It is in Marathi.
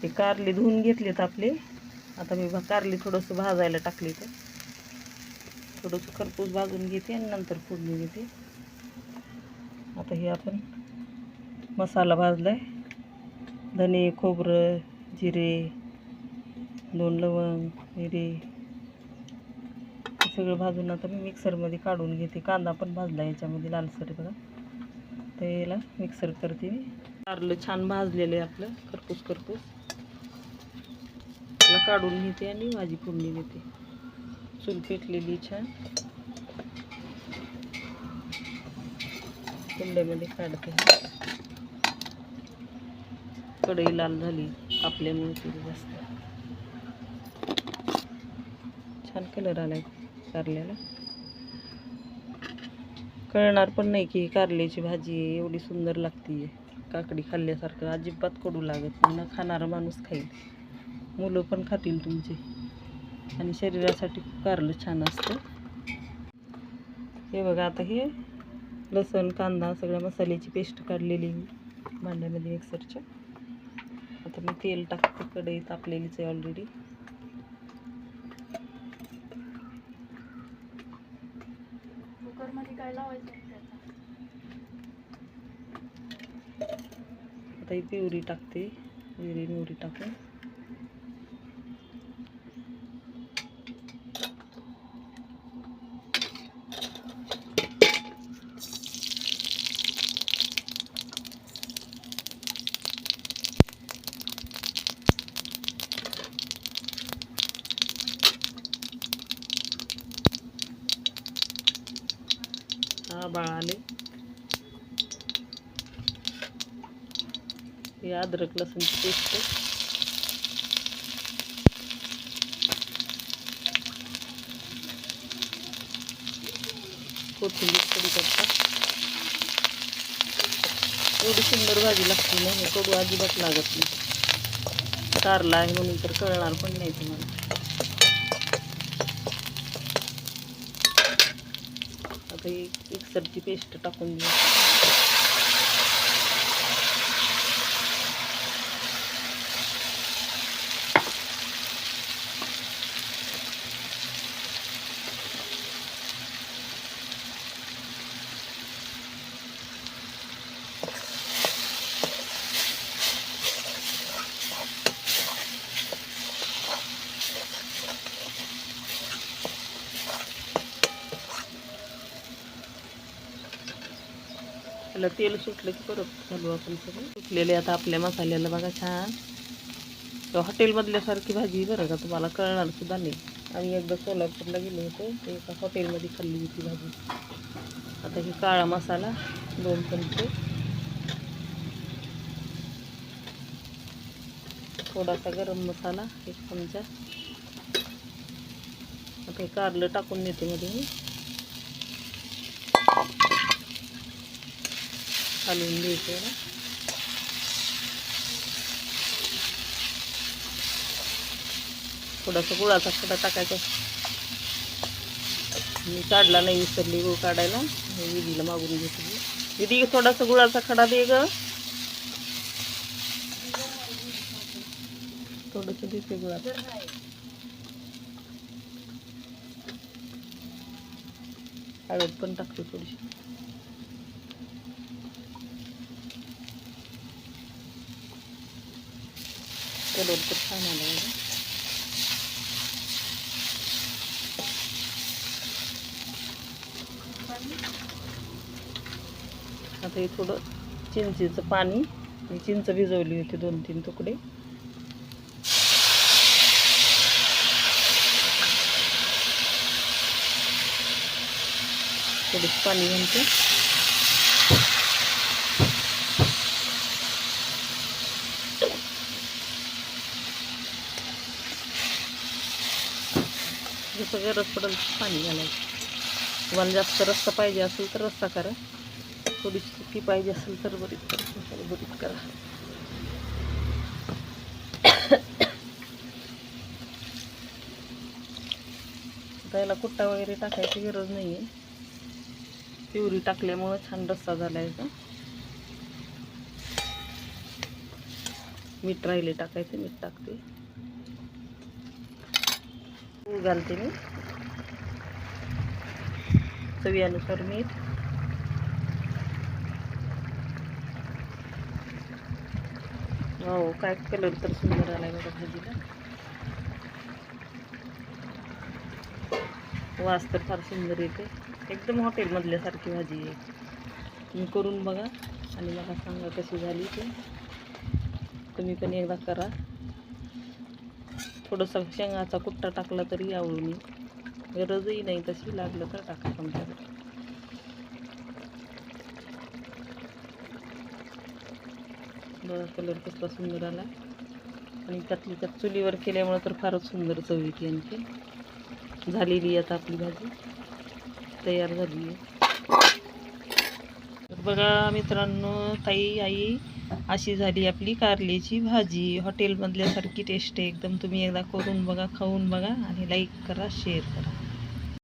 हे कारली धुवून घेतलेत आपले. आता मी कारली थोडंसं भाजायला टाकली, तर थोडंसं खरपूस भाजून घेते आणि नंतर फोडणी देते. आता हे आपण मसाला भाजलाय, धने, खोबरं, जिरे, 2 लवंग, मिरी सगळं भाजून आता मी मिक्सरमध्ये काढून घेते. कांदा पण भाजला याच्यामध्ये लालसर बघा. तर याला मिक्सर करते मी. कारलं छान भाजलेलं आहे आपलं खरपूस खरपूस. त्याला काढून घेते आणि भाजी फोडणी देते. चूल पेटलेली छान, कुंड्यामध्ये काढते. कढई लाल झाली आपल्यामुळे तिथे जास्त छान कलर आलाय कारल्याला. कळणार पण नाही की कारल्याची भाजी एवढी सुंदर लागते. काकडी खाल्ल्यासारखं अजिबात कडू लागत नाही. न खाणारा माणूस खाईल, मुलं पण खातील तुमचे. आणि शरीरासाठी कारलं छान असतं. हे बघा, आता हे लसूण, कांदा सगळ्या मसाल्याची पेस्ट काढलेली भांड्यामध्ये मिक्सरच्या. आता मी तेल टाकते. कढई तापलेलीच आहे ऑलरेडी. कुकरमध्ये काय लावायचं? आता ही पिवरी टाकते, जिरी मोहरी टाकून. बाळ आले. हे अद्रक लसूणची पेस्ट, कोथिंबीर, कढीपत्ता. एवढी सुंदर भाजी लागते ना, हे कडू अजिबात लागत नाही. कारला आहे म्हणून तर कळणार पण नाही तुम्हाला. आता ही मिक्सरची पेस्ट टाकून घेऊ. त्याला तेल सुटलं की परत घालू आपण सगळं. सुटलेले आता आपल्या मसाल्याला बघा छान. तो हॉटेलमधल्यासारखी भाजी बरं का, तुम्हाला कळणार सुद्धा नाही. आम्ही एकदा सोलापूरला गेलो होतो, ते एका हॉटेलमध्ये खाल्ली होती भाजी. आता ही काळा मसाला 2 चमचे, थोडासा गरम मसाला 1 चमचा. आता हे कारलं टाकून देते मध्ये मी. घालून द्यायचं. थोडासा गुळाचा खडा टाकायचा. मी काढला नाही, विसरली गुळ काढायला. विधीला मागून घेतली. विधी थोडासा गुळाचा खडा दे ग. थोडंसं देते गुळाचं. हळद पण टाकते थोडीशी. कलर तर छान आला बघा. आता हे थोडं चिंचेचं पाणी, चिंच भिजवली होती 2-3 तुकडे. थोडंसं पाणी घालते. जसं गरज पडेल पाणी घालायचं. तुम्हाला जास्त रस्सा पाहिजे असेल तर रस्सा करा, थोडीशी सुकी पाहिजे असेल तर बरीच करा. त्याला कुट्टा वगैरे टाकायची गरज नाही आहे. प्युरी टाकल्यामुळं छान रस्सा झाला आहे. मीठ राहिले टाकायचं, मीठ टाकते. गूळ घालते मी, चवीनुसार मीठ. हो, काय कलर तर सुंदर आलाय बघा भाजीला. वास तर फार सुंदर येते. एकदम हॉटेलमधल्यासारखी भाजी आहे. तुम्ही करून बघा आणि मला सांगा कशी झाली ते. तुम्ही पण एकदा करा. थोडंसं शेंगाचा कुट्टा टाकला तरी आवडून येईल. गरजही नाही तशी, लागलं तर टाका तुमच्याकडे. बघा कलर कसला सुंदर आला. आणि त्यातली त्यात चुलीवर केल्यामुळे तर फारच सुंदर चव येते. आणखी झालेली आता आपली भाजी तयार झाली आहे. तर बघा मित्रांनो, ताई आई, अशी झाली आपली कारल्याची भाजी. हॉटेलमधल्यासारखी टेस्ट आहे एकदम. तुम्ही एकदा करून बघा, खाऊन बघा आणि लाईक करा, शेअर करा.